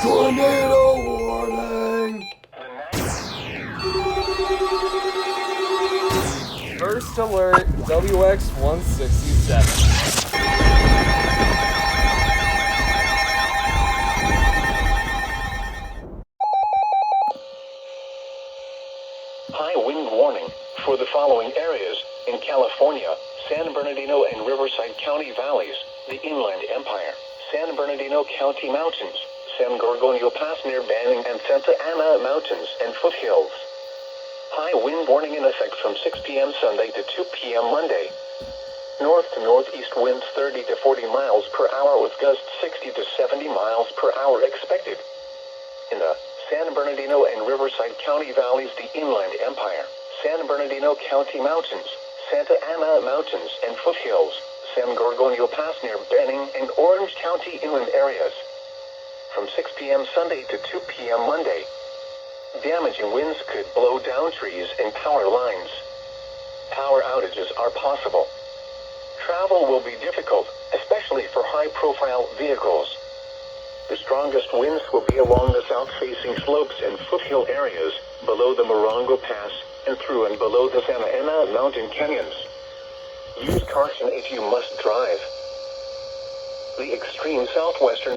Tornado warning! First alert, WX-167. High wind warning for the following areas in California: San Bernardino and Riverside County Valleys, the Inland Empire, San Bernardino County Mountains, San Gorgonio Pass near Banning, and Santa Ana Mountains and foothills. High wind warning in effect from 6 p.m. Sunday to 2 p.m. Monday. North to northeast winds 30 to 40 miles per hour with gusts 60 to 70 miles per hour expected. In the San Bernardino and Riverside County Valleys, the Inland Empire, San Bernardino County Mountains, Santa Ana Mountains and foothills, San Gorgonio Pass near Banning, and Orange County inland areas. From 6 p.m. Sunday to 2 p.m. Monday. Damaging winds could blow down trees and power lines. Power outages are possible. Travel will be difficult, especially for high-profile vehicles. The strongest winds will be along the south-facing slopes and foothill areas, below the Morongo Pass, and through and below the Santa Ana mountain canyons. Use caution if you must drive. The extreme southwestern